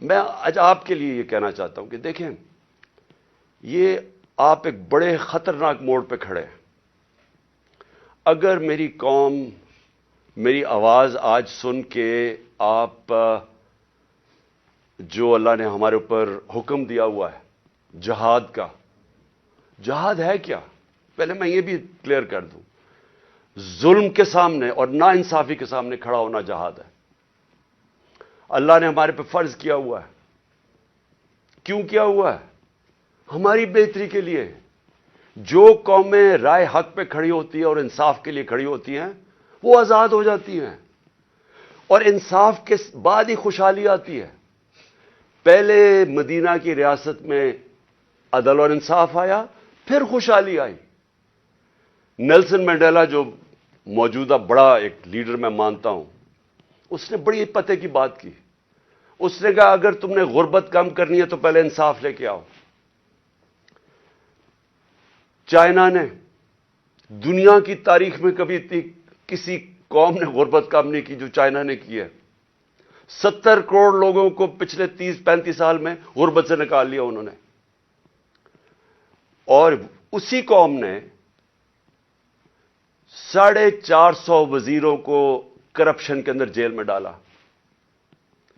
میں آج آپ کے لیے یہ کہنا چاہتا ہوں کہ دیکھیں، یہ آپ ایک بڑے خطرناک موڑ پہ کھڑے ہیں۔ اگر میری قوم میری آواز آج سن کے آپ جو اللہ نے ہمارے اوپر حکم دیا ہوا ہے جہاد کا، جہاد ہے کیا؟ پہلے میں یہ بھی کلیئر کر دوں، ظلم کے سامنے اور ناانصافی کے سامنے کھڑا ہونا جہاد ہے۔ اللہ نے ہمارے پہ فرض کیا ہوا ہے۔ کیوں کیا ہوا ہے؟ ہماری بہتری کے لیے۔ جو قومیں رائے حق پہ کھڑی ہوتی ہیں اور انصاف کے لیے کھڑی ہوتی ہیں وہ آزاد ہو جاتی ہیں، اور انصاف کے بعد ہی خوشحالی آتی ہے۔ پہلے مدینہ کی ریاست میں عدل اور انصاف آیا، پھر خوشحالی آئی۔ نیلسن منڈیلا جو موجودہ بڑا ایک لیڈر میں مانتا ہوں، اس نے بڑی پتے کی بات کی۔ اس نے کہا اگر تم نے غربت کم کرنی ہے تو پہلے انصاف لے کے آؤ۔ چائنا نے دنیا کی تاریخ میں کبھی کسی قوم نے غربت کم نہیں کی جو چائنا نے کی ہے۔ 70 کروڑ لوگوں کو پچھلے 30-35 سال میں غربت سے نکال لیا انہوں نے، اور اسی قوم نے 450 وزیروں کو کرپشن کے اندر جیل میں ڈالا۔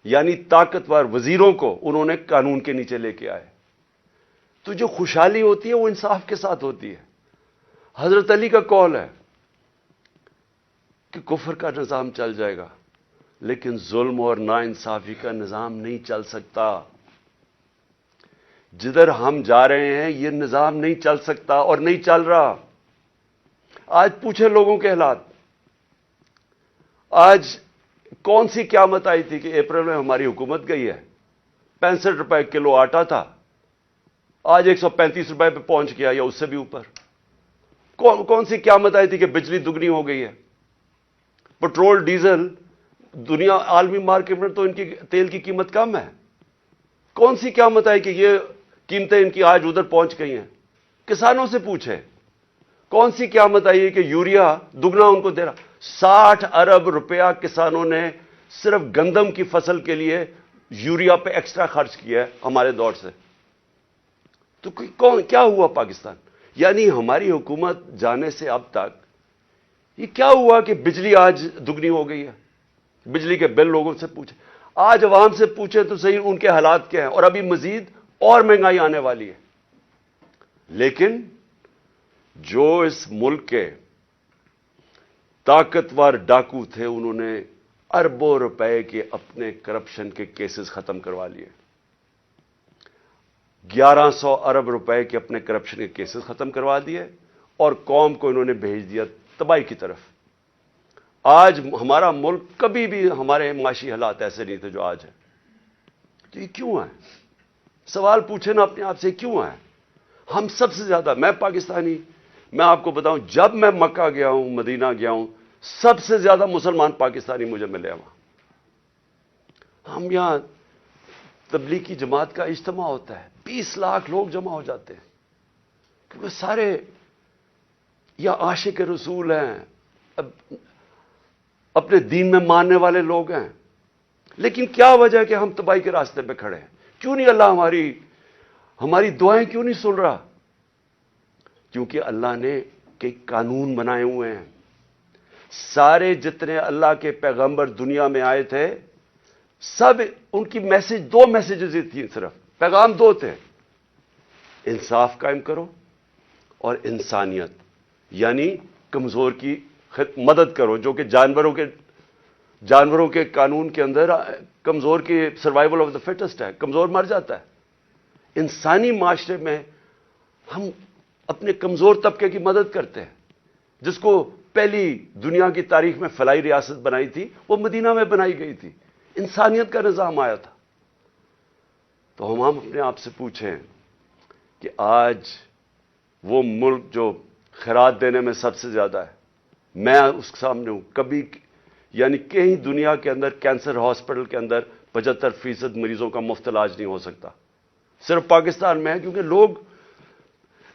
یعنی طاقتور وزیروں کو انہوں نے قانون کے نیچے لے کے آئے۔ تو جو خوشحالی ہوتی ہے وہ انصاف کے ساتھ ہوتی ہے۔ حضرت علی کا قول ہے کہ کفر کا نظام چل جائے گا لیکن ظلم اور ناانصافی کا نظام نہیں چل سکتا۔ جدھر ہم جا رہے ہیں یہ نظام نہیں چل سکتا اور نہیں چل رہا۔ آج پوچھے لوگوں کے حالات۔ آج کون سی قیامت آئی تھی کہ اپریل میں ہماری حکومت گئی ہے؟ 65 روپے کلو آٹا تھا، آج 135 روپے پہ پہنچ گیا یا اس سے بھی اوپر۔ کون سی قیامت آئی تھی کہ بجلی دگنی ہو گئی ہے؟ پٹرول ڈیزل دنیا عالمی مارکیٹ میں تو ان کی تیل کی قیمت کم ہے۔ کون سی قیامت آئی کہ یہ قیمتیں ان کی آج ادھر پہنچ گئی ہیں؟ کسانوں سے پوچھے کون سی قیامت آئی ہے کہ یوریا دگنا ان کو دے رہا؟ 60 ارب روپیہ کسانوں نے صرف گندم کی فصل کے لیے یوریا پہ ایکسٹرا خرچ کیا ہے ہمارے دور سے۔ تو کیا ہوا پاکستان؟ یعنی ہماری حکومت جانے سے اب تک یہ کیا ہوا کہ بجلی آج دگنی ہو گئی ہے؟ بجلی کے بل لوگوں سے پوچھیں، آج عوام سے پوچھیں تو صحیح ان کے حالات کیا ہیں، اور ابھی مزید اور مہنگائی آنے والی ہے۔ لیکن جو اس ملک کے طاقتور ڈاکو تھے انہوں نے اربوں روپے کے اپنے کرپشن کے کیسز ختم کروا لیے۔ 1100 ارب روپے کے اپنے کرپشن کے کیسز ختم کروا دیے اور قوم کو انہوں نے بھیج دیا تباہی کی طرف۔ آج ہمارا ملک، کبھی بھی ہمارے معاشی حالات ایسے نہیں تھے جو آج ہے۔ تو یہ کیوں ہے؟ سوال پوچھیں نا اپنے آپ سے، کیوں ہے؟ ہم سب سے زیادہ، میں پاکستانی، میں آپ کو بتاؤں جب میں مکہ گیا ہوں، مدینہ گیا ہوں، سب سے زیادہ مسلمان پاکستانی مجھے ملے وہاں۔ ہم یہاں تبلیغی جماعت کا اجتماع ہوتا ہے، 20 لاکھ لوگ جمع ہو جاتے ہیں، کیونکہ سارے یا عاشق رسول ہیں، اپنے دین میں ماننے والے لوگ ہیں۔ لیکن کیا وجہ ہے کہ ہم تباہی کے راستے پہ کھڑے ہیں؟ کیوں نہیں اللہ ہماری دعائیں کیوں نہیں سن رہا؟ کیونکہ اللہ نے کئی قانون بنائے ہوئے ہیں۔ سارے جتنے اللہ کے پیغمبر دنیا میں آئے تھے، سب ان کی دو میسیجز ہی تھیں، صرف پیغام دو تھے: انصاف قائم کرو اور انسانیت، یعنی کمزور کی مدد کرو، جو کہ جانوروں کے قانون کے اندر کمزور کی سروائیول آف دا فٹسٹ ہے، کمزور مر جاتا ہے۔ انسانی معاشرے میں ہم اپنے کمزور طبقے کی مدد کرتے ہیں۔ جس کو پہلی دنیا کی تاریخ میں فلاحی ریاست بنائی تھی وہ مدینہ میں بنائی گئی تھی، انسانیت کا نظام آیا تھا۔ تو ہم اپنے آپ سے پوچھیں کہ آج وہ ملک جو خیرات دینے میں سب سے زیادہ ہے، میں اس کے سامنے ہوں، کبھی یعنی کہیں دنیا کے اندر کینسر ہاسپٹل کے اندر 75% مریضوں کا مفت علاج نہیں ہو سکتا، صرف پاکستان میں ہے۔ کیونکہ لوگ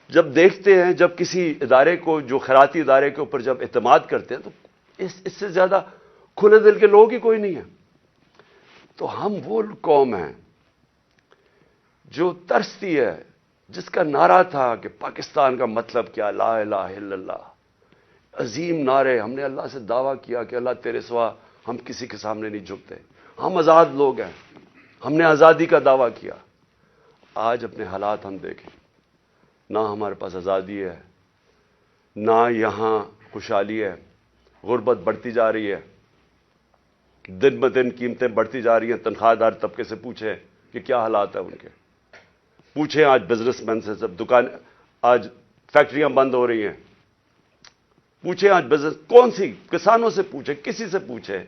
جب دیکھتے ہیں، جب کسی ادارے کو، جو خیراتی ادارے کے اوپر جب اعتماد کرتے ہیں، تو اس سے زیادہ کھلے دل کے لوگ ہی کوئی نہیں ہے۔ تو ہم وہ قوم ہیں جو ترستی ہے، جس کا نعرہ تھا کہ پاکستان کا مطلب کیا، لا الہ الا اللہ، عظیم نعرے. ہم نے اللہ سے دعویٰ کیا کہ اللہ تیرے سوا ہم کسی کے سامنے نہیں جھکتے، ہم آزاد لوگ ہیں، ہم نے آزادی کا دعویٰ کیا. آج اپنے حالات ہم دیکھیں، نہ ہمارے پاس آزادی ہے، نہ یہاں خوشحالی ہے. غربت بڑھتی جا رہی ہے، دن بدن قیمتیں بڑھتی جا رہی ہیں. تنخواہ دار طبقے سے پوچھیں کہ کیا حالات ہیں ان کے. پوچھیں آج بزنس مین سے، سب دکان، آج فیکٹریاں بند ہو رہی ہیں. پوچھیں آج بزنس، کون سی، کسانوں سے پوچھیں، کسی سے پوچھیں،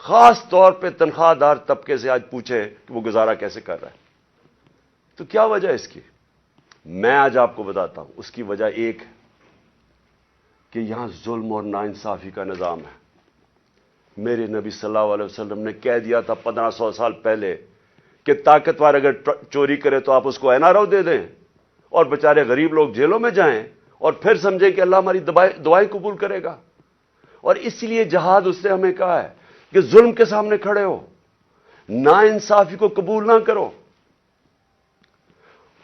خاص طور پہ تنخواہ دار طبقے سے آج پوچھیں کہ وہ گزارا کیسے کر رہا ہے. تو کیا وجہ ہے اس کی؟ میں آج آپ کو بتاتا ہوں. اس کی وجہ ایک ہے کہ یہاں ظلم اور ناانصافی کا نظام ہے. میرے نبی صلی اللہ علیہ وسلم نے کہہ دیا تھا 1500 سال پہلے کہ طاقتور اگر چوری کرے تو آپ اس کو این آر او دے دیں، اور بیچارے غریب لوگ جیلوں میں جائیں، اور پھر سمجھیں کہ اللہ ہماری دعائیں قبول کرے گا. اور اس لیے جہاد اس نے ہمیں کہا ہے کہ ظلم کے سامنے کھڑے ہو، ناانصافی کو قبول نہ کرو.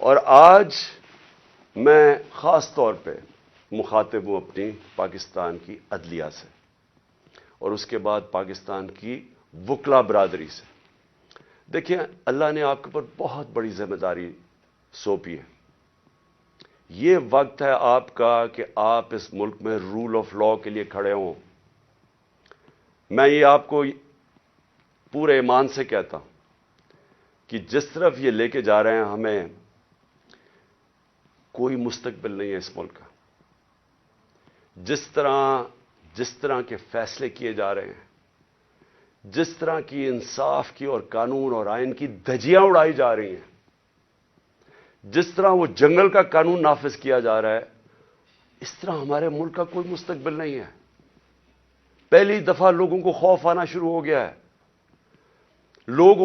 اور آج میں خاص طور پہ مخاطب ہوں اپنی پاکستان کی عدلیہ سے، اور اس کے بعد پاکستان کی وکلا برادری سے. دیکھیں، اللہ نے آپ کے اوپر بہت بڑی ذمہ داری سونپی ہے. یہ وقت ہے آپ کا کہ آپ اس ملک میں رول آف لا کے لیے کھڑے ہوں. میں یہ آپ کو پورے ایمان سے کہتا ہوں کہ جس طرف یہ لے کے جا رہے ہیں، ہمیں کوئی مستقبل نہیں ہے اس ملک کا. جس طرح کے فیصلے کیے جا رہے ہیں، جس طرح کی انصاف کی اور قانون اور آئین کی دھجیاں اڑائی جا رہی ہیں، جس طرح وہ جنگل کا قانون نافذ کیا جا رہا ہے، اس طرح ہمارے ملک کا کوئی مستقبل نہیں ہے. پہلی دفعہ لوگوں کو خوف آنا شروع ہو گیا ہے. لوگ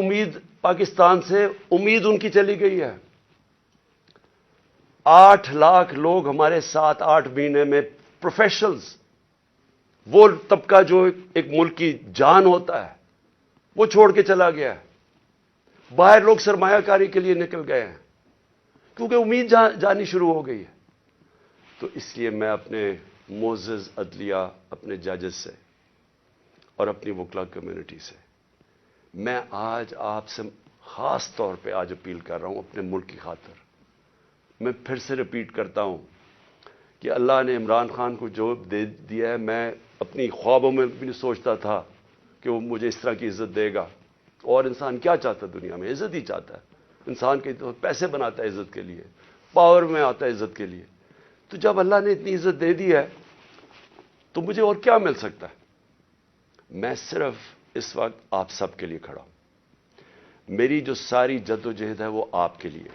پاکستان سے امید ان کی چلی گئی ہے. 8 لاکھ لوگ ہمارے 7-8 مہینے میں پروفیشنلز، وہ طبقہ جو ایک ملک کی جان ہوتا ہے، وہ چھوڑ کے چلا گیا ہے. باہر لوگ سرمایہ کاری کے لیے نکل گئے ہیں کیونکہ امید جانی شروع ہو گئی ہے. تو اس لیے میں اپنے معزز عدلیہ، اپنے ججز سے اور اپنی وکلا کمیونٹی سے، میں آج آپ سے خاص طور پہ آج اپیل کر رہا ہوں اپنے ملک کی خاطر. میں پھر سے ریپیٹ کرتا ہوں کہ اللہ نے عمران خان کو جو دے دیا ہے، میں اپنی خوابوں میں بھی نہیں سوچتا تھا کہ وہ مجھے اس طرح کی عزت دے گا. اور انسان کیا چاہتا ہے دنیا میں؟ عزت ہی چاہتا ہے. انسان کے تو پیسے بناتا ہے عزت کے لیے، پاور میں آتا ہے عزت کے لیے. تو جب اللہ نے اتنی عزت دے دی ہے تو مجھے اور کیا مل سکتا ہے؟ میں صرف اس وقت آپ سب کے لیے کھڑا ہوں. میری جو ساری جد و جہد ہے وہ آپ کے لیے،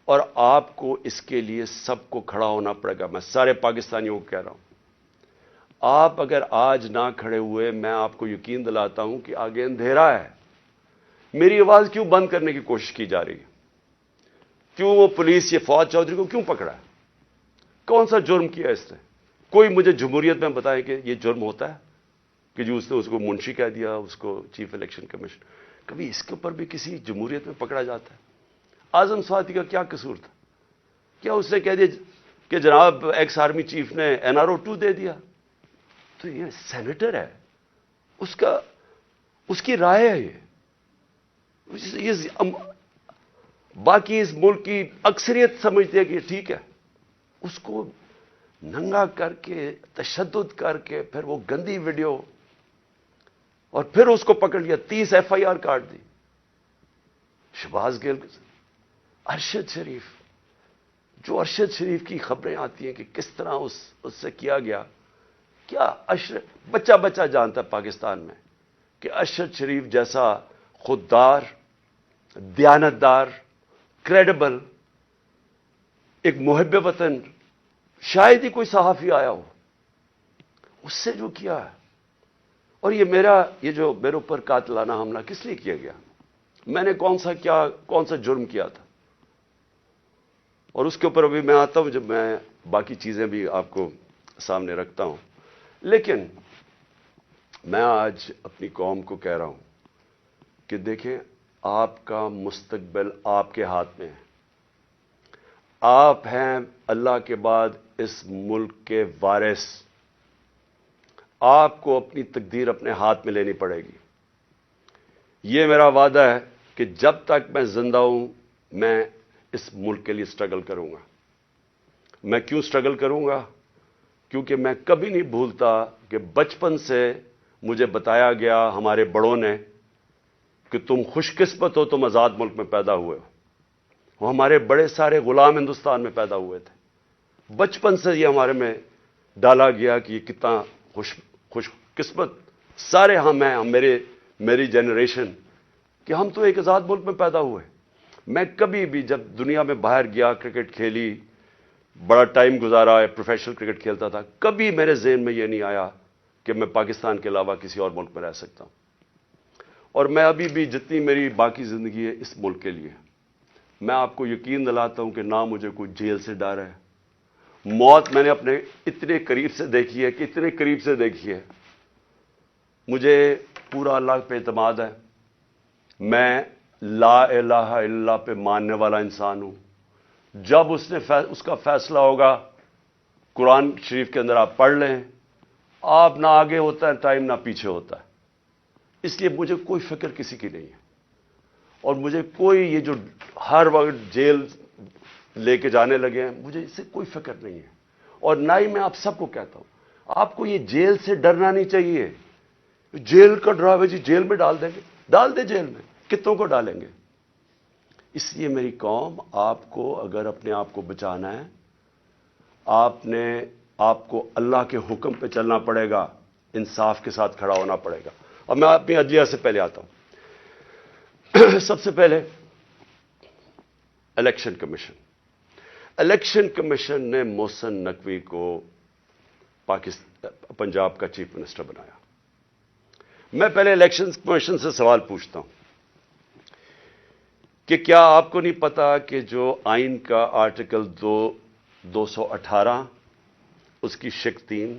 اور آپ کو اس کے لیے سب کو کھڑا ہونا پڑے گا. میں سارے پاکستانیوں کو کہہ رہا ہوں، آپ اگر آج نہ کھڑے ہوئے، میں آپ کو یقین دلاتا ہوں کہ آگے اندھیرا ہے. میری آواز کیوں بند کرنے کی کوشش کی جا رہی ہے؟ کیوں وہ پولیس یہ فواد چودھری کو کیوں پکڑا ہے؟ کون سا جرم کیا اس نے؟ کوئی مجھے جمہوریت میں بتائے کہ یہ جرم ہوتا ہے کہ جو اس نے اس کو منشی کہہ دیا، اس کو چیف الیکشن کمیشن. کبھی اس کے اوپر بھی کسی جمہوریت میں پکڑا جاتا ہے؟ اعظم سواتی کا کیا قصور تھا؟ کیا اس نے کہہ دیا کہ جناب ایکس آرمی چیف نے NRO 2 دے دیا؟ تو یہ سینیٹر ہے، اس کی رائے ہے. یہ باقی اس ملک کی اکثریت سمجھتی ہے کہ یہ ٹھیک ہے. اس کو ننگا کر کے، تشدد کر کے، پھر وہ گندی ویڈیو، اور پھر اس کو پکڑ لیا، 30 FIR کاٹ دی. شہباز گل، ارشد شریف، جو ارشد شریف کی خبریں آتی ہیں کہ کس طرح اس سے کیا گیا. کیا بچہ جانتا ہے پاکستان میں کہ ارشد شریف جیسا خوددار، دیانتدار، کریڈیبل، ایک محب وطن، شاید ہی کوئی صحافی آیا ہو، اس سے جو کیا ہے. اور یہ جو میرے اوپر قاتلانہ حملہ کس لیے کیا گیا؟ میں نے کون سا جرم کیا تھا؟ اور اس کے اوپر ابھی میں آتا ہوں جب میں باقی چیزیں بھی آپ کو سامنے رکھتا ہوں. لیکن میں آج اپنی قوم کو کہہ رہا ہوں کہ دیکھیں، آپ کا مستقبل آپ کے ہاتھ میں ہے. آپ ہیں اللہ کے بعد اس ملک کے وارث. آپ کو اپنی تقدیر اپنے ہاتھ میں لینی پڑے گی. یہ میرا وعدہ ہے کہ جب تک میں زندہ ہوں میں اس ملک کے لیے سٹرگل کروں گا. میں کیوں سٹرگل کروں گا؟ کیونکہ میں کبھی نہیں بھولتا کہ بچپن سے مجھے بتایا گیا ہمارے بڑوں نے کہ تم خوش قسمت ہو، تم آزاد ملک میں پیدا ہوئے ہو. وہ ہمارے بڑے سارے غلام ہندوستان میں پیدا ہوئے تھے. بچپن سے یہ ہمارے میں ڈالا گیا کہ یہ کتنا خوش قسمت سارے ہم ہیں، میری جنریشن، کہ ہم تو ایک آزاد ملک میں پیدا ہوئے. میں کبھی بھی جب دنیا میں باہر گیا، کرکٹ کھیلی، بڑا ٹائم گزارا، پروفیشنل کرکٹ کھیلتا تھا، کبھی میرے ذہن میں یہ نہیں آیا کہ میں پاکستان کے علاوہ کسی اور ملک میں رہ سکتا ہوں. اور میں ابھی بھی جتنی میری باقی زندگی ہے اس ملک کے لیے، میں آپ کو یقین دلاتا ہوں کہ نہ مجھے کوئی جیل سے ڈر ہے. موت میں نے اپنے اتنے قریب سے دیکھی ہے کہ اتنے قریب سے دیکھی ہے. مجھے پورا اللہ پہ اعتماد ہے. میں لا الہ الا اللہ پہ ماننے والا انسان ہوں. جب اس کا فیصلہ ہوگا، قرآن شریف کے اندر آپ پڑھ لیں، آپ نہ آگے ہوتا ہے ٹائم نہ پیچھے ہوتا ہے. اس لیے مجھے کوئی فکر کسی کی نہیں ہے. اور مجھے کوئی یہ جو ہر وقت جیل لے کے جانے لگے ہیں، مجھے اس سے کوئی فکر نہیں ہے. اور نہ ہی میں آپ سب کو کہتا ہوں آپ کو یہ جیل سے ڈرنا نہیں چاہیے. جیل کا ڈراوے جی جیل میں ڈال دیں گے، ڈال دیں جیل میں، کتنوں کو ڈالیں گے. اس لیے میری قوم، آپ کو اگر اپنے آپ کو بچانا ہے، آپ کو اللہ کے حکم پہ چلنا پڑے گا، انصاف کے ساتھ کھڑا ہونا پڑے گا. اب میں اپنی عدلیہ سے پہلے آتا ہوں. سب سے پہلے الیکشن کمیشن. الیکشن کمیشن نے محسن نقوی کو پنجاب کا چیف منسٹر بنایا. میں پہلے الیکشن کمیشن سے سوال پوچھتا ہوں کہ کیا آپ کو نہیں پتا کہ جو آئین کا آرٹیکل 218 اس کی شق 3،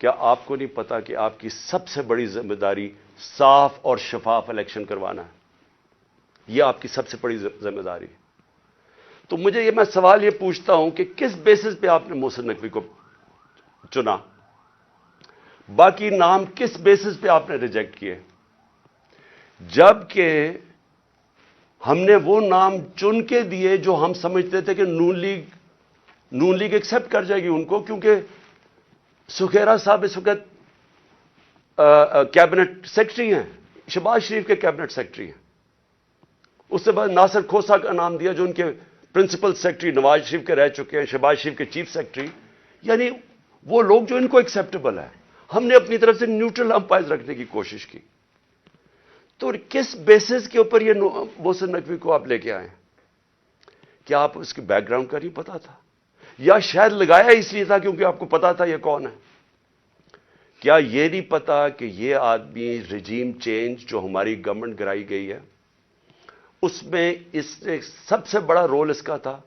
کیا آپ کو نہیں پتا کہ آپ کی سب سے بڑی ذمہ داری صاف اور شفاف الیکشن کروانا ہے؟ یہ آپ کی سب سے بڑی ذمہ داری ہے. تو مجھے میں سوال یہ پوچھتا ہوں کہ کس بیسس پہ آپ نے محسن نقوی کو چنا؟ باقی نام کس بیسس پہ آپ نے ریجیکٹ کیے؟ جبکہ ہم نے وہ نام چن کے دیے جو ہم سمجھتے تھے کہ نون لیگ ایکسپٹ کر جائے گی ان کو، کیونکہ سکھیرا صاحب اس وقت کیبنٹ سیکرٹری ہیں، شہباز شریف کے کیبنٹ سیکرٹری ہیں. اس سے بعد ناصر کھوسہ کا نام دیا جو ان کے پرنسپل سیکرٹری نواز شریف کے رہ چکے ہیں، شہباز شریف کے چیف سیکرٹری. یعنی وہ لوگ جو ان کو ایکسیپٹیبل ہے. ہم نے اپنی طرف سے نیوٹرل امپائر رکھنے کی کوشش کی. تو کس بیسس کے اوپر یہ محسن نقوی کو آپ لے کے آئے؟ کیا آپ اس کے بیک گراؤنڈ کا نہیں پتا تھا؟ یا شاید لگایا اس لیے تھا کیونکہ آپ کو پتا تھا یہ کون ہے؟ کیا یہ نہیں پتا کہ یہ آدمی رجیم چینج جو ہماری گورنمنٹ گرائی گئی ہے اس میں اس نے سب سے بڑا رول اس کا تھا.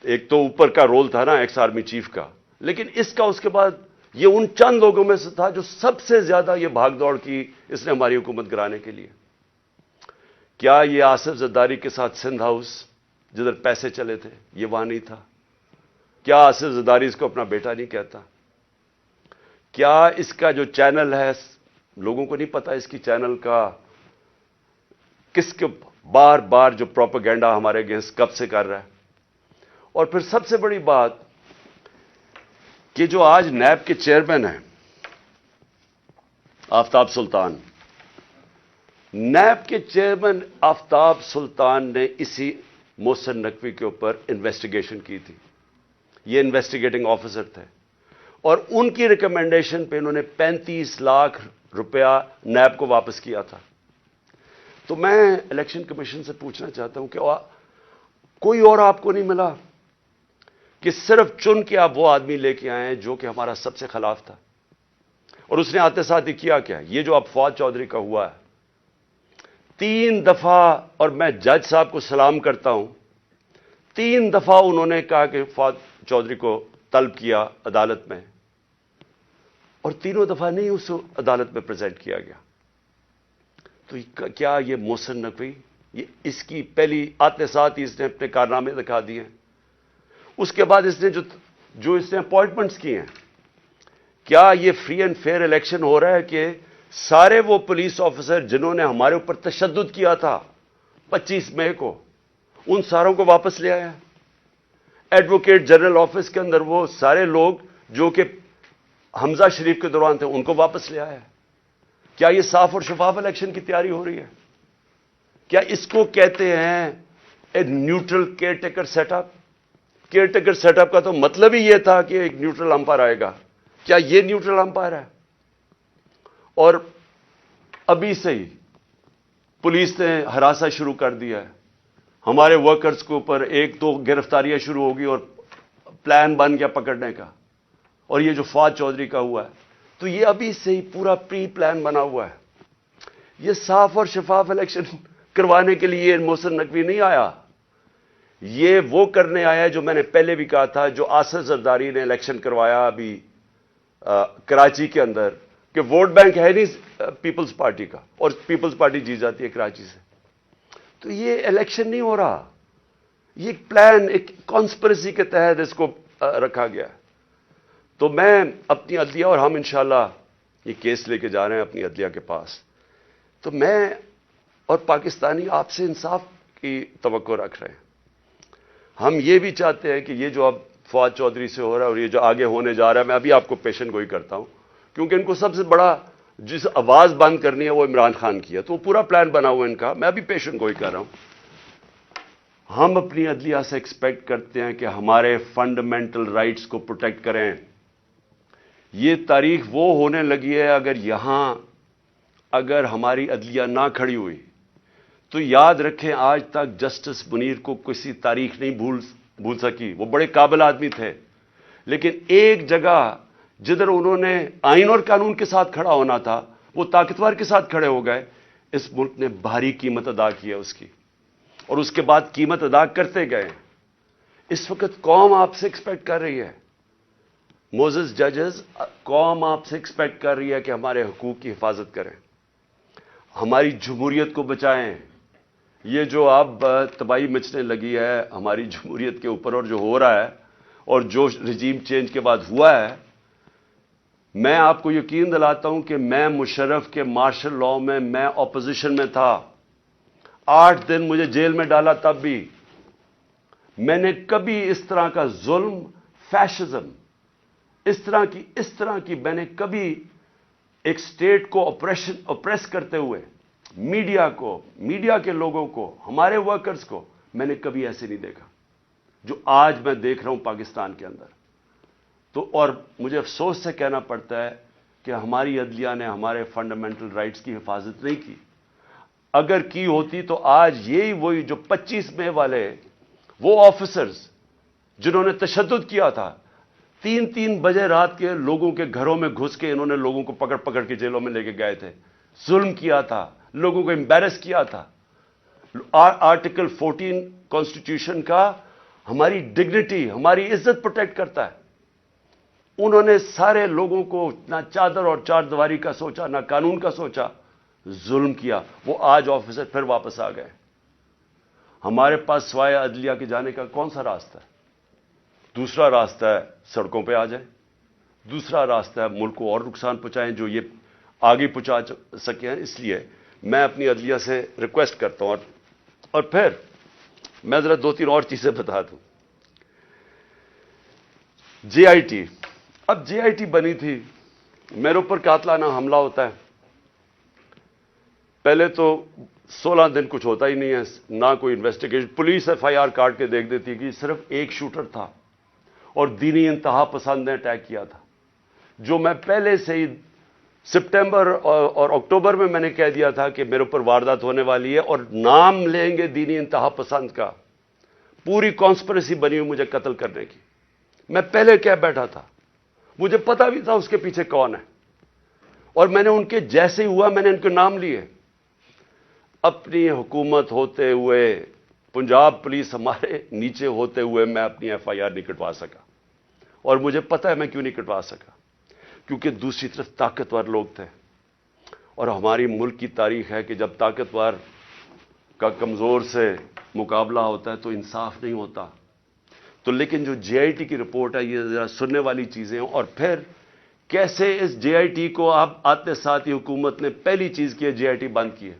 ایک تو اوپر کا رول تھا نا ایکس آرمی چیف کا، لیکن اس کا اس کے بعد یہ ان چند لوگوں میں سے تھا جو سب سے زیادہ یہ بھاگ دوڑ کی اس نے ہماری حکومت گرانے کے لیے. کیا یہ آصف زرداری کے ساتھ سندھ ہاؤس جدھر پیسے چلے تھے یہ وہاں نہیں تھا؟ کیا آصف زرداری اس کو اپنا بیٹا نہیں کہتا؟ کیا اس کا جو چینل ہے، لوگوں کو نہیں پتا اس کی چینل کا کس کے بار بار جو پروپیگنڈا ہمارے اگینسٹ کب سے کر رہا ہے؟ اور پھر سب سے بڑی بات کہ جو آج نیب کے چیئرمین ہیں آفتاب سلطان، نیب کے چیئرمین آفتاب سلطان نے اسی محسن نقوی کے اوپر انویسٹیگیشن کی تھی. یہ انویسٹیگیٹنگ آفیسر تھے اور ان کی ریکمنڈیشن پہ انہوں نے 35 لاکھ روپیہ نیب کو واپس کیا تھا. تو میں الیکشن کمیشن سے پوچھنا چاہتا ہوں کہ کوئی اور آپ کو نہیں ملا کہ صرف چن کے آپ وہ آدمی لے کے آئے ہیں جو کہ ہمارا سب سے خلاف تھا؟ اور اس نے آتے ساتھ ہی کیا کیا؟ یہ جو اب فواد چودھری کا ہوا ہے 3 دفعہ، اور میں جج صاحب کو سلام کرتا ہوں، 3 دفعہ انہوں نے کہا کہ فواد چودھری کو طلب کیا عدالت میں، اور تینوں دفعہ نہیں اس عدالت میں پریزنٹ کیا گیا. تو کیا یہ محسن نقوی یہ اس کی پہلی آتے ساتھ ہی اس نے اپنے کارنامے دکھا دیے ہیں. اس کے بعد اس نے جو اس نے اپوائنٹمنٹس کی ہیں, کیا یہ فری اینڈ فیئر الیکشن ہو رہا ہے کہ سارے وہ پولیس آفیسر جنہوں نے ہمارے اوپر تشدد کیا تھا 25 مئی کو, ان ساروں کو واپس لے آیا؟ ایڈوکیٹ جنرل آفس کے اندر وہ سارے لوگ جو کہ حمزہ شریف کے دوران تھے ان کو واپس لے آیا؟ کیا یہ صاف اور شفاف الیکشن کی تیاری ہو رہی ہے؟ کیا اس کو کہتے ہیں ایک neutral caretaker set up? Caretaker set up کا تو مطلب ہی یہ تھا کہ ایک نیوٹرل امپائر آئے گا. کیا یہ نیوٹرل امپائر ہے؟ اور ابھی سے ہی پولیس نے ہراساں شروع کر دیا ہے ہمارے ورکرز کے اوپر. 1-2 گرفتاریاں شروع ہوگی اور پلان بن گیا پکڑنے کا. اور یہ جو فواد چودھری کا ہوا ہے تو یہ ابھی سے ہی پورا پری پلان بنا ہوا ہے. یہ صاف اور شفاف الیکشن کروانے کے لیے محسن نقوی نہیں آیا, یہ وہ کرنے آیا ہے جو میں نے پہلے بھی کہا تھا, جو آصف زرداری نے الیکشن کروایا ابھی کراچی کے اندر, کہ ووٹ بینک ہے نہیں پیپلز پارٹی کا اور پیپلز پارٹی جیت جاتی ہے کراچی سے. تو یہ الیکشن نہیں ہو رہا, یہ ایک پلان, ایک کانسپریسی کے تحت اس کو رکھا گیا. تو میں اپنی عدلیہ اور ہم انشاءاللہ یہ کیس لے کے جا رہے ہیں اپنی عدلیہ کے پاس, تو میں اور پاکستانی آپ سے انصاف کی توقع رکھ رہے ہیں. ہم یہ بھی چاہتے ہیں کہ یہ جو اب فواد چودھری سے ہو رہا ہے اور یہ جو آگے ہونے جا رہا ہے, میں ابھی آپ کو پیشن گوئی کرتا ہوں کیونکہ ان کو سب سے بڑا جس آواز بند کرنی ہے وہ عمران خان کی ہے, تو وہ پورا پلان بنا ہوا ہے ان کا. میں ابھی پیشن گوئی کر رہا ہوں. ہم اپنی عدلیہ سے ایکسپیکٹ کرتے ہیں کہ ہمارے فنڈامنٹل رائٹس کو پروٹیکٹ کریں. یہ تاریخ وہ ہونے لگی ہے اگر ہماری عدلیہ نہ کھڑی ہوئی تو یاد رکھیں آج تک جسٹس منیر کو کسی تاریخ نہیں بھول سکی. وہ بڑے قابل آدمی تھے, لیکن ایک جگہ جدھر انہوں نے آئین اور قانون کے ساتھ کھڑا ہونا تھا وہ طاقتور کے ساتھ کھڑے ہو گئے. اس ملک نے بھاری قیمت ادا کی ہے اس کی, اور اس کے بعد قیمت ادا کرتے گئے. اس وقت قوم آپ سے ایکسپیکٹ کر رہی ہے, موزز ججز, قوم آپ سے ایکسپیکٹ کر رہی ہے کہ ہمارے حقوق کی حفاظت کریں, ہماری جمہوریت کو بچائیں. یہ جو اب تباہی مچنے لگی ہے ہماری جمہوریت کے اوپر اور جو ہو رہا ہے اور جو رجیم چینج کے بعد ہوا ہے, میں آپ کو یقین دلاتا ہوں کہ میں مشرف کے مارشل لاء میں اپوزیشن میں تھا. 8 دن مجھے جیل میں ڈالا, تب بھی میں نے کبھی اس طرح کا ظلم, فیشزم, اس طرح کی میں نے کبھی ایک سٹیٹ کو اپریس کرتے ہوئے میڈیا کے لوگوں کو, ہمارے ورکرز کو, میں نے کبھی ایسے نہیں دیکھا جو آج میں دیکھ رہا ہوں پاکستان کے اندر. تو اور مجھے افسوس سے کہنا پڑتا ہے کہ ہماری عدلیہ نے ہمارے فنڈامنٹل رائٹس کی حفاظت نہیں کی. اگر کی ہوتی تو آج وہی جو 25 مئی والے وہ آفیسرز جنہوں نے تشدد کیا تھا, 3 بجے رات کے لوگوں کے گھروں میں گھس کے انہوں نے لوگوں کو پکڑ کے جیلوں میں لے کے گئے تھے, ظلم کیا تھا, لوگوں کو امبیرس کیا تھا. آرٹیکل 14 کانسٹیٹیوشن کا ہماری ڈگنیٹی, ہماری عزت پروٹیکٹ کرتا ہے. انہوں نے سارے لوگوں کو نہ چادر اور چار دیواری کا سوچا, نہ قانون کا سوچا, ظلم کیا. وہ آج آفیسر پھر واپس آ گئے. ہمارے پاس سوائے عدلیہ کے جانے کا کون سا راستہ ہے؟ دوسرا راستہ ہے سڑکوں پہ آ جائیں, دوسرا راستہ ہے ملک کو اور نقصان پہنچائیں جو یہ آگے پہنچا سکے ہیں. اس لیے میں اپنی عدلیہ سے ریکویسٹ کرتا ہوں. اور پھر میں ذرا 2-3 اور چیزیں بتا دوں. جے آئی ٹی, اب جے آئی ٹی بنی تھی, میرے اوپر قاتلانہ حملہ ہوتا ہے. پہلے تو 16 دن کچھ ہوتا ہی نہیں ہے, نہ کوئی investigation. Police F I R کاٹ کے دیکھ دیتی کہ صرف ایک شوٹر تھا اور دینی انتہا پسند نے اٹیک کیا تھا, جو میں پہلے سے ہی سپٹمبر اور اکتوبر میں نے کہہ دیا تھا کہ میرے اوپر واردات ہونے والی ہے اور نام لیں گے دینی انتہا پسند کا. پوری کانسپریسی بنی ہوئی مجھے قتل کرنے کی. میں پہلے کہہ بیٹھا تھا, مجھے پتا بھی تھا اس کے پیچھے کون ہے, اور میں نے ان کے جیسے ہی ہوا میں نے ان کے نام لیے. اپنی حکومت ہوتے ہوئے, پنجاب پولیس ہمارے نیچے ہوتے ہوئے میں اپنی ایف آئی آر نہیں کٹوا سکا. اور مجھے پتا ہے میں کیوں نہیں کٹوا سکا, کیونکہ دوسری طرف طاقتور لوگ تھے اور ہماری ملک کی تاریخ ہے کہ جب طاقتور کا کمزور سے مقابلہ ہوتا ہے تو انصاف نہیں ہوتا. تو لیکن جو جے آئی ٹی کی رپورٹ ہے یہ ذرا سننے والی چیزیں ہیں. اور پھر کیسے اس جے آئی ٹی کو آپ آتے ساتھ ہی حکومت نے پہلی چیز کی ہے جے آئی ٹی بند کی ہے.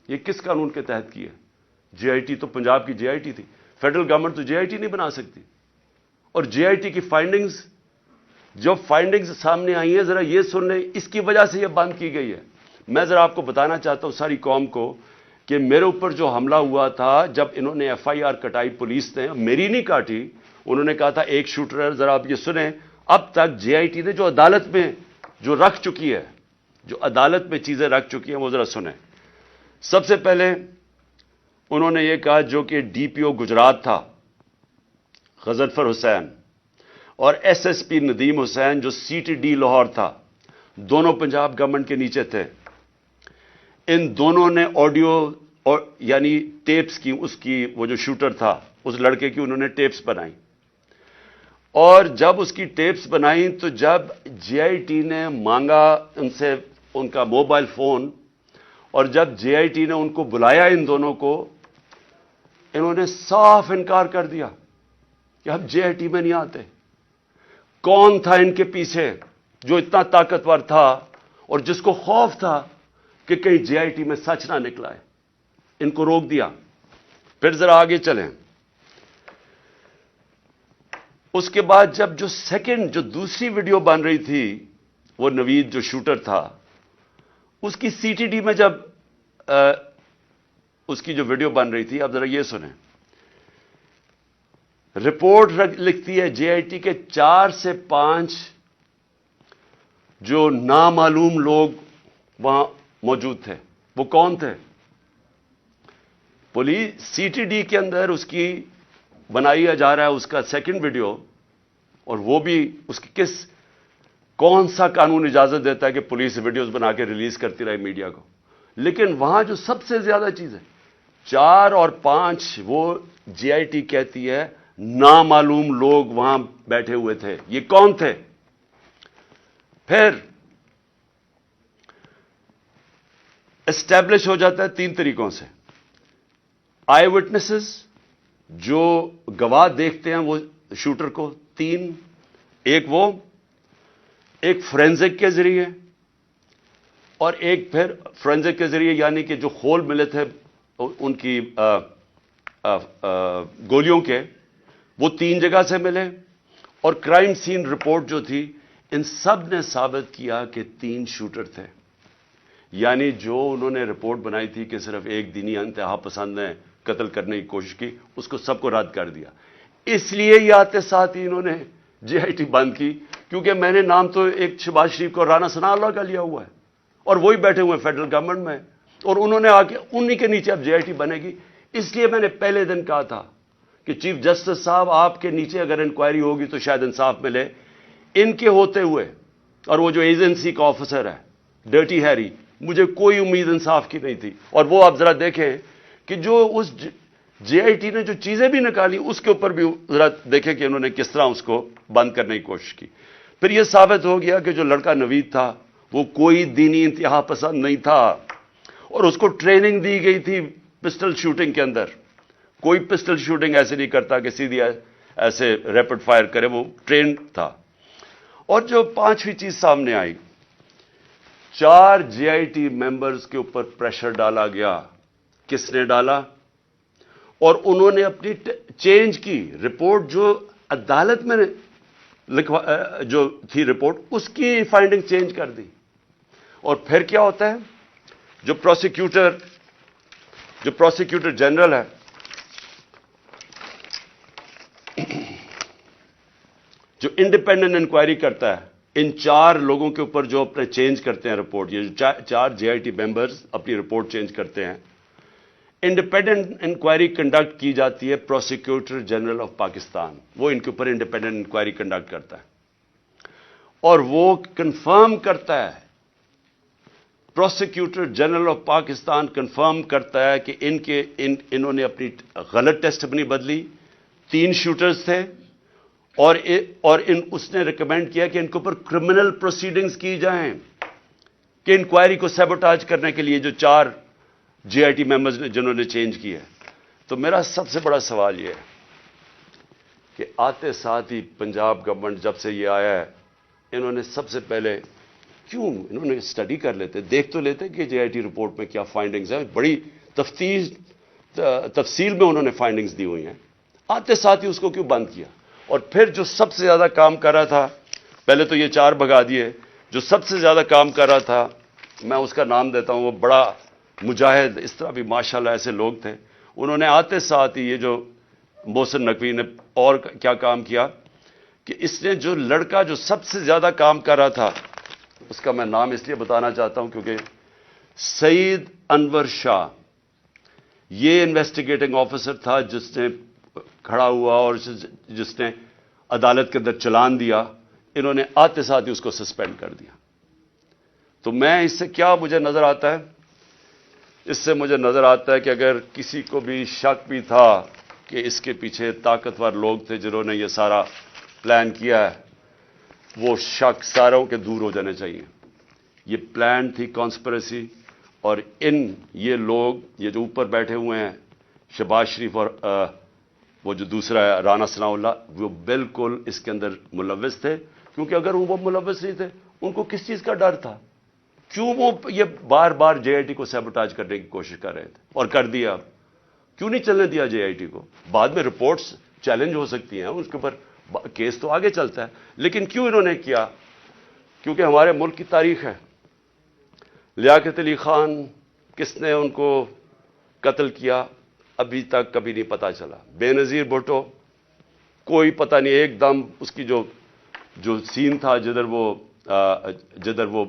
یہ کس قانون کے تحت کی ہے؟ جے آئی ٹی تو پنجاب کی جے آئی ٹی تھی. فیڈرل گورنمنٹ تو جے آئی ٹی نہیں بنا سکتی. اور جے آئی ٹی کی فائنڈنگز جو فائنڈنگز سامنے آئی ہیں ذرا یہ سن لیں, اس کی وجہ سے یہ بند کی گئی ہے. میں ذرا آپ کو بتانا چاہتا ہوں ساری قوم کو کہ میرے اوپر جو حملہ ہوا تھا جب انہوں نے ایف آئی آر کٹائی پولیس نے, میری نہیں کاٹی, انہوں نے کہا تھا ایک شوٹر ہے. ذرا آپ یہ سنیں اب تک جے آئی ٹی نے جو عدالت میں جو رکھ چکی ہے, جو عدالت میں چیزیں رکھ چکی ہیں وہ ذرا سنیں. سب سے پہلے انہوں نے یہ کہا جو کہ ڈی پی او گجرات تھا غضنفر حسین اور ایس ایس پی ندیم حسین جو سی ٹی ڈی لاہور تھا, دونوں پنجاب گورنمنٹ کے نیچے تھے. ان دونوں نے آڈیو یعنی ٹیپس کی, اس کی وہ جو شوٹر تھا اس لڑکے کی انہوں نے ٹیپس بنائی. اور جب اس کی ٹیپس بنائی تو جب جے آئی ٹی نے مانگا ان سے ان کا موبائل فون, اور جب جے آئی ٹی نے ان کو بلایا ان دونوں کو, انہوں نے صاف انکار کر دیا کہ ہم جے آئی ٹی میں نہیں آتے. کون تھا ان کے پیچھے جو اتنا طاقتور تھا اور جس کو خوف تھا کہ کہیں جے آئی ٹی میں سچ نہ نکلا ہے؟ ان کو روک دیا. پھر ذرا آگے چلیں. اس کے بعد جب جو سیکنڈ جو دوسری ویڈیو بن رہی تھی, وہ نوید جو شوٹر تھا اس کی سی ٹی ڈی میں جب اس کی جو ویڈیو بن رہی تھی, اب ذرا یہ سنیں. رپورٹ لکھتی ہے جے آئی ٹی کے 4 سے 5 جو نامعلوم لوگ وہاں موجود تھے. وہ کون تھے؟ پولیس سی ٹی ڈی کے اندر اس کی بنایا جا رہا ہے اس کا سیکنڈ ویڈیو, اور وہ بھی اس کی کون سا قانون اجازت دیتا ہے کہ پولیس ویڈیوز بنا کے ریلیز کرتی رہے میڈیا کو؟ لیکن وہاں جو سب سے زیادہ چیز ہے 4 اور 5 وہ جے آئی ٹی کہتی ہے نامعلوم لوگ وہاں بیٹھے ہوئے تھے. یہ کون تھے؟ پھر اسٹیبلش ہو جاتا ہے 3 طریقوں سے. آئی وٹنسز جو گواہ دیکھتے ہیں وہ شوٹر کو 3, ایک فورینزک کے ذریعے, اور ایک پھر فورینزک کے ذریعے یعنی کہ جو خول ملے تھے ان کی گولیوں کے, وہ 3 جگہ سے ملے. اور کرائم سین رپورٹ جو تھی ان سب نے ثابت کیا کہ 3 شوٹر تھے. یعنی جو انہوں نے رپورٹ بنائی تھی کہ صرف ایک دینی انتہا پسند نے قتل کرنے کی کوشش کی, اس کو سب کو رد کر دیا. اس لیے یہ آتے ساتھ ہی انہوں نے جے آئی ٹی بند کی, کیونکہ میں نے نام تو ایک شہباز شریف کو رانا ثناء اللہ کا لیا ہوا ہے, اور وہی بیٹھے ہوئے ہیں فیڈرل گورنمنٹ میں, اور انہوں نے آ کے انہی کے نیچے اب جے آئی ٹی بنے گی. اس لیے میں نے پہلے دن کہا تھا کہ چیف جسٹس صاحب آپ کے نیچے اگر انکوائری ہوگی تو شاید انصاف ملے. ان کے ہوتے ہوئے, اور وہ جو ایجنسی کا آفیسر ہے ڈرٹی ہیری, مجھے کوئی امید انصاف کی نہیں تھی. اور وہ آپ ذرا دیکھیں کہ جو اس جے آئی ٹی نے جو چیزیں بھی نکالی اس کے اوپر بھی ذرا دیکھیں کہ انہوں نے کس طرح اس کو بند کرنے کی کوشش کی. پھر یہ ثابت ہو گیا کہ جو لڑکا نوید تھا وہ کوئی دینی انتہا پسند نہیں تھا, اور اس کو ٹریننگ دی گئی تھی پسٹل شوٹنگ کے اندر. کوئی پسٹل شوٹنگ ایسے نہیں کرتا کہ سیدھی ایسے ریپڈ فائر کرے, وہ ٹرینڈ تھا. اور جو 5ویں چیز سامنے آئی, 4 جے آئی ٹی ممبرز کے اوپر پریشر ڈالا گیا. کس نے ڈالا؟ اور انہوں نے اپنی چینج کی رپورٹ, جو عدالت میں جو تھی رپورٹ اس کی فائنڈنگ چینج کر دی. اور پھر کیا ہوتا ہے, جو پروسیکیوٹر جنرل ہے, جو انڈیپینڈنٹ انکوائری کرتا ہے ان 4 لوگوں کے اوپر جو اپنے چینج کرتے ہیں رپورٹ, یہ جو 4 جے آئی ٹی ممبرز اپنی رپورٹ چینج کرتے ہیں, انڈیپینڈنٹ انکوائری کنڈکٹ کی جاتی ہے پروسیکیوٹر جنرل آف پاکستان. وہ ان کے اوپر انڈیپینڈنٹ انکوائری کنڈکٹ کرتا ہے, اور وہ کنفرم کرتا ہے, prosecutor general of Pakistan confirm کرتا ہے کہ انہوں نے اپنی غلط ٹیسٹ اپنی بدلی. 3 شوٹرز تھے, اور اس نے ریکمینڈ کیا کہ ان کے اوپر کرمنل پروسیڈنگز کی جائیں. کہ انکوائری کو سیبوٹاج کرنے کے لیے جو 4 جے آئی ٹی ممبرز نے جنہوں نے چینج کیا ہے. تو میرا سب سے بڑا سوال یہ ہے کہ آتے ساتھ ہی پنجاب گورنمنٹ جب سے یہ آیا ہے, انہوں نے سب سے پہلے کیوں انہوں نے اسٹڈی کر لیتے, دیکھ تو لیتے کہ جے آئی ٹی رپورٹ میں کیا فائنڈنگز ہیں, بڑی تفصیل میں انہوں نے فائنڈنگز دی ہوئی ہیں. آتے ساتھ ہی اس کو کیوں بند کیا؟ اور پھر جو سب سے زیادہ کام کر رہا تھا, پہلے تو یہ 4 بھگا دیے, جو سب سے زیادہ کام کر رہا تھا, میں اس کا نام دیتا ہوں, وہ بڑا مجاہد, اس طرح بھی ماشاءاللہ ایسے لوگ تھے, انہوں نے آتے ساتھ ہی یہ جو محسن نقوی نے اور کیا کام کیا کہ اس نے جو لڑکا جو سب سے زیادہ کام کر رہا تھا, اس کا میں نام اس لیے بتانا چاہتا ہوں کیونکہ سعید انور شاہ, یہ انویسٹیگیٹنگ آفیسر تھا جس نے کھڑا ہوا اور جس نے عدالت کے اندر چلان دیا, انہوں نے آتے ساتھ ہی اس کو سسپینڈ کر دیا. تو میں اس سے کیا مجھے نظر آتا ہے, اس سے مجھے نظر آتا ہے کہ اگر کسی کو بھی شک بھی تھا کہ اس کے پیچھے طاقتور لوگ تھے جنہوں نے یہ سارا پلان کیا ہے, وہ شک ساروں کے دور ہو جانے چاہیے. یہ پلان تھی کانسپریسی, اور یہ لوگ یہ جو اوپر بیٹھے ہوئے ہیں شہباز شریف اور وہ جو دوسرا ہے رانا ثناء اللہ, وہ بالکل اس کے اندر ملوث تھے. کیونکہ اگر وہ ملوث نہیں تھے, ان کو کس چیز کا ڈر تھا؟ کیوں وہ یہ بار بار جے آئی ٹی کو سیبوٹاج کرنے کی کوشش کر رہے تھے, اور کر دیا. کیوں نہیں چلنے دیا جے آئی ٹی کو؟ بعد میں رپورٹس چیلنج ہو سکتی ہیں, اس کے اوپر کیس تو آگے چلتا ہے, لیکن کیوں انہوں نے کیا؟ کیونکہ ہمارے ملک کی تاریخ ہے. لیاقت علی خان کس نے ان کو قتل کیا ابھی تک کبھی نہیں پتا چلا. بے نظیر بھٹو کوئی پتہ نہیں, ایک دم اس کی جو سین تھا جدھر وہ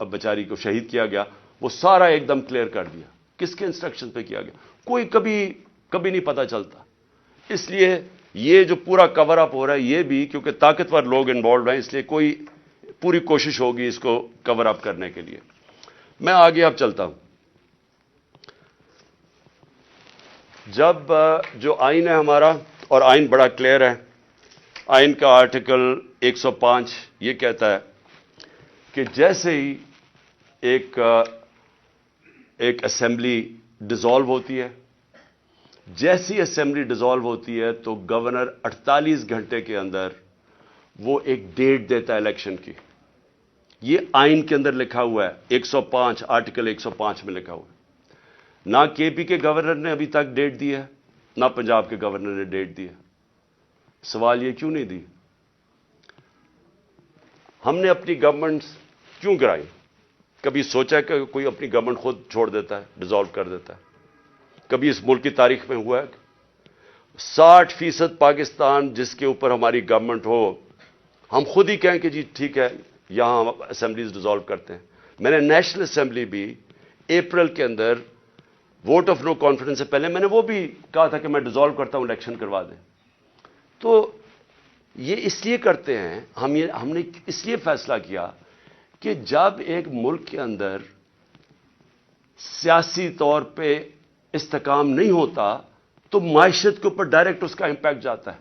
بیچاری کو شہید کیا گیا, وہ سارا ایک دم کلیئر کر دیا. کس کے انسٹرکشن پہ کیا گیا کوئی کبھی نہیں پتا چلتا. اس لیے یہ جو پورا کور اپ ہو رہا ہے یہ بھی کیونکہ طاقتور لوگ انوالوڈ ہیں, اس لیے کوئی پوری کوشش ہوگی اس کو کور اپ کرنے کے لیے. میں آگے اب چلتا ہوں. جب جو آئین ہے ہمارا, اور آئین بڑا کلیئر ہے, آئین کا آرٹیکل 105 یہ کہتا ہے کہ جیسے ہی ایک اسمبلی ڈیزالو ہوتی ہے, جیسی اسمبلی ڈیزالو ہوتی ہے تو گورنر 48 گھنٹے کے اندر وہ ایک ڈیٹ دیتا ہے الیکشن کی. یہ آئین کے اندر لکھا ہوا ہے, 105 آرٹیکل 105 میں لکھا ہوا ہے. نہ کے پی کے گورنر نے ابھی تک ڈیٹ دی ہے, نہ پنجاب کے گورنر نے ڈیٹ دی ہے. سوال یہ کیوں نہیں دی؟ ہم نے اپنی گورنمنٹ کیوں گرائی؟ کبھی سوچا کہ کوئی اپنی گورنمنٹ خود چھوڑ دیتا ہے, ڈیزالو کر دیتا ہے؟ کبھی اس ملک کی تاریخ میں ہوا ہے؟ 60% پاکستان جس کے اوپر ہماری گورنمنٹ ہو, ہم خود ہی کہیں کہ جی ٹھیک ہے یہاں ہم اسمبلیز ڈیزالو کرتے ہیں. میں نے نیشنل اسمبلی بھی اپریل کے اندر ووٹ آف نو کانفیڈنس سے پہلے میں نے وہ بھی کہا تھا کہ میں ڈیزالو کرتا ہوں, الیکشن کروا دیں. تو یہ اس لیے کرتے ہیں, ہم نے اس لیے فیصلہ کیا کہ جب ایک ملک کے اندر سیاسی طور پہ استحکام نہیں ہوتا تو معیشت کے اوپر ڈائریکٹ اس کا امپیکٹ جاتا ہے.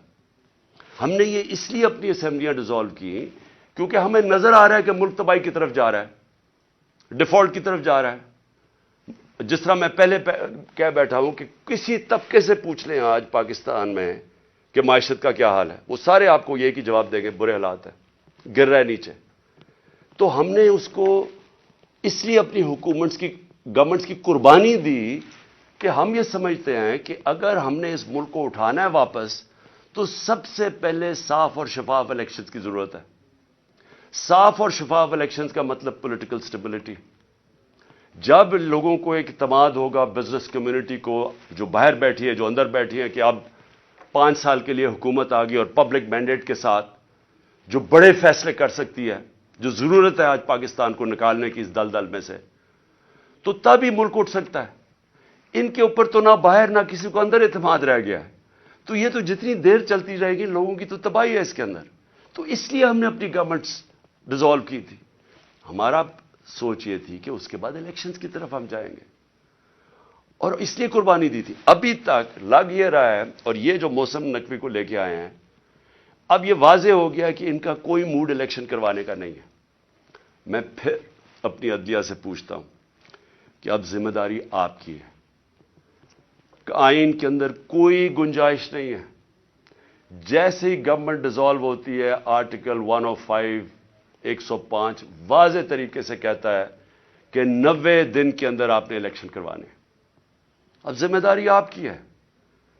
ہم نے یہ اس لیے اپنی اسمبلیاں ڈیزالو کی کیونکہ ہمیں نظر آ رہا ہے کہ ملک تباہی کی طرف جا رہا ہے, ڈیفالٹ کی طرف جا رہا ہے. جس طرح میں پہلے کہہ بیٹھا ہوں کہ کسی طبقے سے پوچھ لیں آج پاکستان میں کہ معیشت کا کیا حال ہے, وہ سارے آپ کو یہ کہ جواب دیں گے برے حالات ہیں, گر رہا ہے نیچے. تو ہم نے اس کو اس لیے اپنی گورنمنٹس کی قربانی دی کہ ہم یہ سمجھتے ہیں کہ اگر ہم نے اس ملک کو اٹھانا ہے واپس تو سب سے پہلے صاف اور شفاف الیکشنز کی ضرورت ہے. صاف اور شفاف الیکشنز کا مطلب پولیٹیکل سٹیبلٹی. جب لوگوں کو ایک اعتماد ہوگا, بزنس کمیونٹی کو جو باہر بیٹھی ہے جو اندر بیٹھی ہے کہ اب 5 سال کے لیے حکومت آ گئی اور پبلک مینڈیٹ کے ساتھ جو بڑے فیصلے کر سکتی ہے, جو ضرورت ہے آج پاکستان کو نکالنے کی اس دلدل میں سے, تو تب ہی ملک اٹھ سکتا ہے. ان کے اوپر تو نہ باہر نہ کسی کو اندر اعتماد رہ گیا ہے. تو یہ تو جتنی دیر چلتی رہے گی لوگوں کی تو تباہی ہے اس کے اندر. تو اس لیے ہم نے اپنی گورنمنٹس ڈیزالو کی تھی. ہمارا سوچ یہ تھی کہ اس کے بعد الیکشنز کی طرف ہم جائیں گے, اور اس لیے قربانی دی تھی. ابھی تک لگ یہ رہا ہے, اور یہ جو محسن نقوی کو لے کے آئے ہیں, اب یہ واضح ہو گیا کہ ان کا کوئی موڈ الیکشن کروانے کا نہیں ہے. میں پھر اپنی عدلیہ سے پوچھتا ہوں کہ اب ذمہ داری آپ کی ہے کہ آئین کے اندر کوئی گنجائش نہیں ہے. جیسے ہی گورنمنٹ ڈیزالو ہوتی ہے آرٹیکل 105 105 واضح طریقے سے کہتا ہے کہ 90 دن کے اندر آپ نے الیکشن کروانے. اب ذمہ داری آپ کی ہے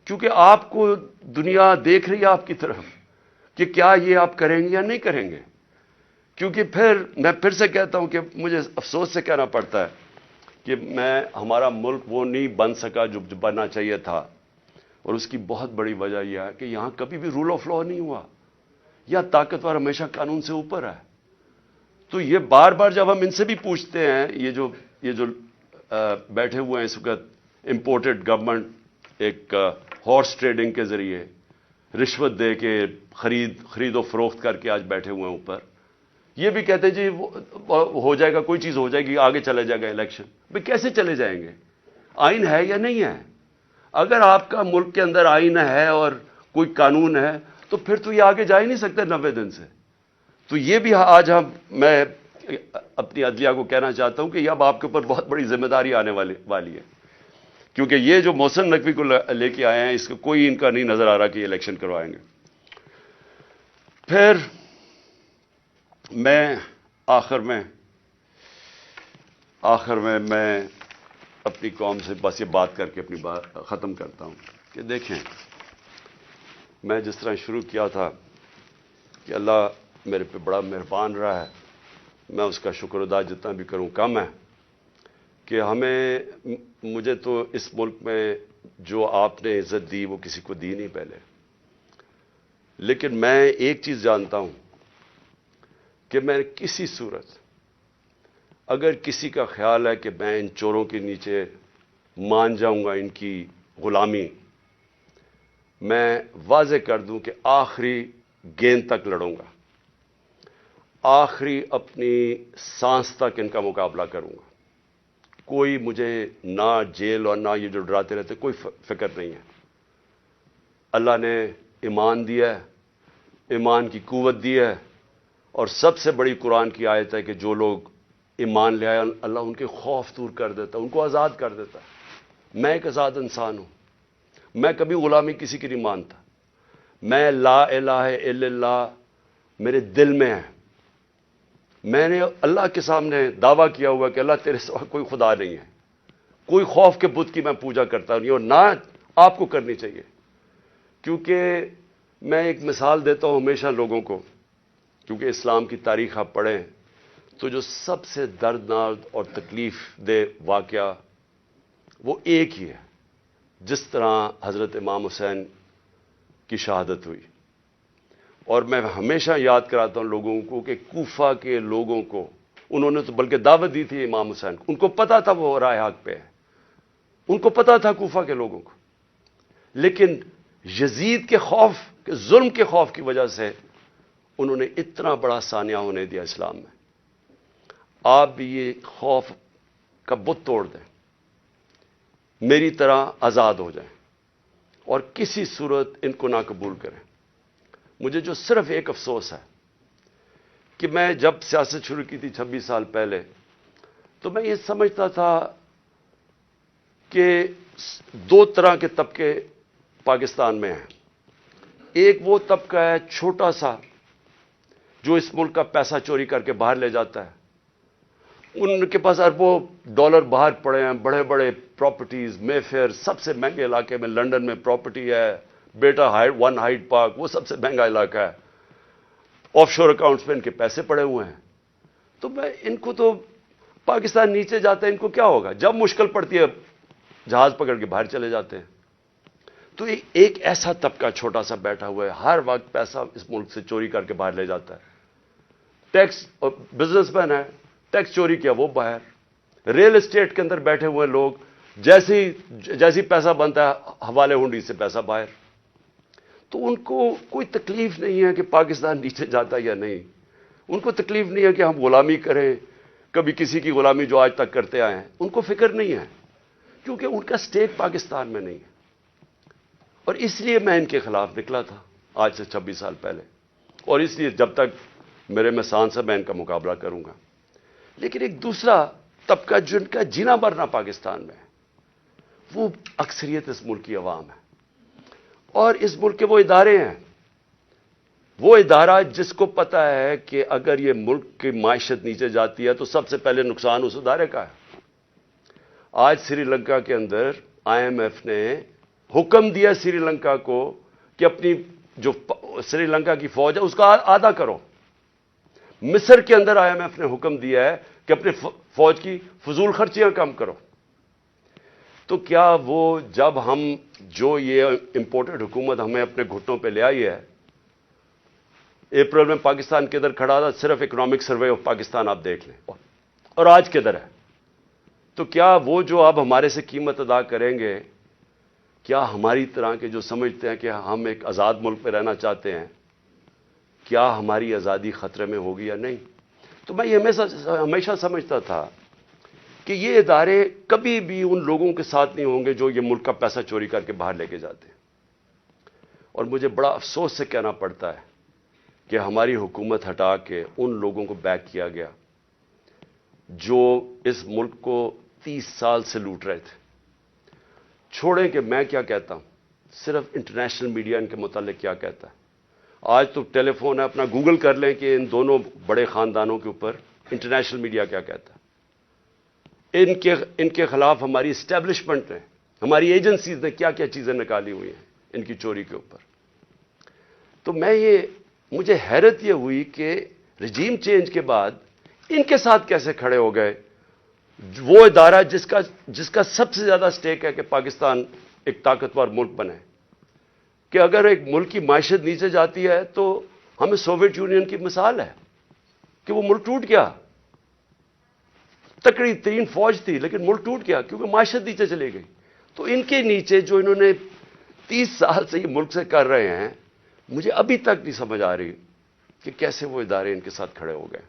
کیونکہ آپ کو دنیا دیکھ رہی ہے آپ کی طرف کہ کیا یہ آپ کریں گے یا نہیں کریں گے. کیونکہ میں پھر سے کہتا ہوں کہ مجھے افسوس سے کہنا پڑتا ہے کہ ہمارا ملک وہ نہیں بن سکا جو بننا چاہیے تھا. اور اس کی بہت بڑی وجہ یہ ہے کہ یہاں کبھی بھی رول آف لا نہیں ہوا. یا طاقتور ہمیشہ قانون سے اوپر ہے. تو یہ بار بار جب ہم ان سے بھی پوچھتے ہیں, یہ جو بیٹھے ہوئے ہیں اس وقت امپورٹڈ گورنمنٹ ایک ہارس ٹریڈنگ کے ذریعے رشوت دے کے خرید و فروخت کر کے آج بیٹھے ہوئے ہیں اوپر, یہ بھی کہتے ہیں جی ہو جائے گا, کوئی چیز ہو جائے گی, آگے چلے جائے گا الیکشن. بھئی کیسے چلے جائیں گے؟ آئین ہے یا نہیں ہے؟ اگر آپ کا ملک کے اندر آئین ہے اور کوئی قانون ہے تو پھر تو یہ آگے جا ہی نہیں سکتے 90 دن سے. تو یہ بھی آج میں اپنی عدلیہ کو کہنا چاہتا ہوں کہ یہ اب آپ کے اوپر بہت بڑی ذمہ داری آنے والی ہے, کیونکہ یہ جو محسن نقوی کو لے کے آئے ہیں اس کو کوئی ان کا نہیں نظر آ رہا کہ یہ الیکشن کروائیں گے. پھر میں آخر میں اپنی قوم سے بس یہ بات کر کے اپنی بات ختم کرتا ہوں کہ دیکھیں, میں جس طرح شروع کیا تھا کہ اللہ میرے پہ بڑا مہربان رہا ہے, میں اس کا شکر ادا جتنا بھی کروں کم ہے کہ مجھے تو اس ملک میں جو آپ نے عزت دی وہ کسی کو دی نہیں پہلے. لیکن میں ایک چیز جانتا ہوں کہ میں کسی صورت اگر کسی کا خیال ہے کہ میں ان چوروں کے نیچے مان جاؤں گا ان کی غلامی, میں واضح کر دوں کہ آخری گیند تک لڑوں گا, آخری اپنی سانس تک ان کا مقابلہ کروں گا. کوئی مجھے نہ جیل اور نہ یہ جو ڈراتے رہتے کوئی فکر نہیں ہے. اللہ نے ایمان دیا ہے, ایمان کی قوت دی ہے, اور سب سے بڑی قرآن کی آیت ہے کہ جو لوگ ایمان لے آئے اللہ ان کے خوف دور کر دیتا ہے, ان کو آزاد کر دیتا ہے. میں ایک آزاد انسان ہوں, میں کبھی غلامی کسی کی نہیں مانتا. میں لا الہ الا اللہ میرے دل میں ہے. میں نے اللہ کے سامنے دعویٰ کیا ہوا کہ اللہ تیرے سوا کوئی خدا نہیں ہے. کوئی خوف کے بت کی میں پوجا کرتا نہیں, اور نہ آپ کو کرنی چاہیے. کیونکہ میں ایک مثال دیتا ہوں ہمیشہ لوگوں کو, کیونکہ اسلام کی تاریخ آپ پڑھیں تو جو سب سے دردناک اور تکلیف دہ واقعہ وہ ایک ہی ہے. جس طرح حضرت امام حسین کی شہادت ہوئی, اور میں ہمیشہ یاد کراتا ہوں لوگوں کو کہ کوفہ کے لوگوں کو انہوں نے تو بلکہ دعوت دی تھی امام حسین کو, ان کو پتا تھا وہ راہ حق پہ ہے, ان کو پتا تھا کوفہ کے لوگوں کو, لیکن یزید کے خوف کے ظلم کے خوف کی وجہ سے انہوں نے اتنا بڑا سانیہ ہونے دیا اسلام میں. آپ بھی یہ خوف کا بت توڑ دیں, میری طرح آزاد ہو جائیں, اور کسی صورت ان کو نہ قبول کریں. مجھے جو صرف ایک افسوس ہے کہ میں جب سیاست شروع کی تھی 26 سال پہلے, تو میں یہ سمجھتا تھا کہ 2 طرح کے طبقے پاکستان میں ہیں. ایک وہ طبقہ ہے چھوٹا سا جو اس ملک کا پیسہ چوری کر کے باہر لے جاتا ہے, ان کے پاس اربوں ڈالر باہر پڑے ہیں, بڑے بڑے پراپرٹیز, مے فیئر سب سے مہنگے علاقے میں لنڈن میں پراپرٹی ہے, بیٹا ون ہائیڈ پارک وہ سب سے مہنگا علاقہ ہے, آف شور اکاؤنٹس میں ان کے پیسے پڑے ہوئے ہیں. تو میں ان کو تو پاکستان نیچے جاتا ہے, ان کو کیا ہوگا, جب مشکل پڑتی ہے جہاز پکڑ کے باہر چلے جاتے ہیں. تو ایک ایسا طبقہ چھوٹا سا بیٹھا ہوا ہے, ہر وقت پیسہ اس ملک سے چوری کر کے باہر لے جاتا ہے. ٹیکس بزنس مین ہے, ٹیکس چوری کیا وہ باہر. ریل اسٹیٹ کے اندر بیٹھے ہوئے لوگ جیسی پیسہ بنتا ہے حوالے ہنڈی سے پیسہ باہر. تو ان کو کوئی تکلیف نہیں ہے کہ پاکستان نیچے جاتا یا نہیں, ان کو تکلیف نہیں ہے کہ ہم غلامی کریں, کبھی کسی کی غلامی جو آج تک کرتے آئے ہیں, ان کو فکر نہیں ہے, کیونکہ ان کا سٹیک پاکستان میں نہیں ہے. اور اس لیے میں ان کے خلاف نکلا تھا آج سے 26 سال پہلے, اور اس لیے جب تک میرے میں سانس ہے میں ان کا مقابلہ کروں گا. لیکن ایک دوسرا طبقہ جن کا جینا مرنا پاکستان میں، وہ اکثریت اس ملک کی عوام ہے، اور اس ملک کے وہ ادارے ہیں، وہ ادارہ جس کو پتا ہے کہ اگر یہ ملک کی معیشت نیچے جاتی ہے تو سب سے پہلے نقصان اس ادارے کا ہے۔ آج سری لنکا کے اندر IMF نے حکم دیا سری لنکا کو کہ اپنی جو سری لنکا کی فوج ہے اس کا آدھا کرو۔ مصر کے اندر IMF نے حکم دیا ہے کہ اپنے فوج کی فضول خرچیاں کم کرو۔ تو کیا وہ جب ہم جو یہ امپورٹڈ حکومت ہمیں اپنے گھٹنوں پہ لے آئی ہے، اپریل میں پاکستان کدھر کھڑا تھا، صرف اکنامک سروے آف پاکستان آپ دیکھ لیں، اور آج کدھر ہے؟ تو کیا وہ جو اب ہمارے سے قیمت ادا کریں گے، کیا ہماری طرح کے جو سمجھتے ہیں کہ ہم ایک آزاد ملک پہ رہنا چاہتے ہیں، کیا ہماری آزادی خطرے میں ہوگی یا نہیں؟ تو میں یہ ہمیشہ سمجھتا تھا کہ یہ ادارے کبھی بھی ان لوگوں کے ساتھ نہیں ہوں گے جو یہ ملک کا پیسہ چوری کر کے باہر لے کے جاتے ہیں۔ اور مجھے بڑا افسوس سے کہنا پڑتا ہے کہ ہماری حکومت ہٹا کے ان لوگوں کو بیک کیا گیا جو اس ملک کو 30 سال سے لوٹ رہے تھے۔ چھوڑیں کہ میں کیا کہتا ہوں، صرف انٹرنیشنل میڈیا ان کے متعلق کیا کہتا ہے۔ آج تو ٹیلی فون ہے، اپنا گوگل کر لیں کہ ان دونوں بڑے خاندانوں کے اوپر انٹرنیشنل میڈیا کیا کہتا ہے۔ ان کے خلاف ہماری اسٹیبلشمنٹ نے، ہماری ایجنسیز نے کیا کیا چیزیں نکالی ہوئی ہیں ان کی چوری کے اوپر۔ تو مجھے حیرت یہ ہوئی کہ رجیم چینج کے بعد ان کے ساتھ کیسے کھڑے ہو گئے، وہ ادارہ جس کا سب سے زیادہ سٹیک ہے کہ پاکستان ایک طاقتور ملک بنے، کہ اگر ایک ملک کی معیشت نیچے جاتی ہے تو ہمیں سوویت یونین کی مثال ہے کہ وہ ملک ٹوٹ گیا، تکڑی ترین فوج تھی لیکن ملک ٹوٹ گیا کیونکہ معیشت نیچے چلی گئی۔ تو ان کے نیچے جو انہوں نے 30 سال سے یہ ملک سے کر رہے ہیں، مجھے ابھی تک نہیں سمجھ آ رہی کہ کیسے وہ ادارے ان کے ساتھ کھڑے ہو گئے۔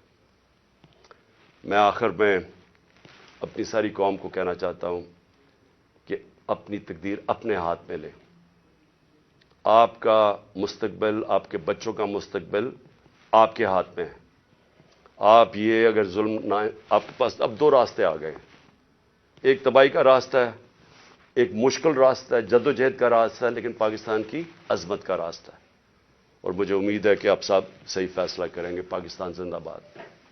میں آخر میں اپنی ساری قوم کو کہنا چاہتا ہوں کہ اپنی تقدیر اپنے ہاتھ میں لیں۔ آپ کا مستقبل، آپ کے بچوں کا مستقبل آپ کے ہاتھ میں ہے۔ آپ یہ اگر ظلم نہ، آپ کے پاس اب 2 راستے آ گئے، ایک تباہی کا راستہ ہے، ایک مشکل راستہ ہے، جدوجہد کا راستہ ہے، لیکن پاکستان کی عظمت کا راستہ ہے، اور مجھے امید ہے کہ آپ سب صحیح فیصلہ کریں گے۔ پاکستان زندہ باد۔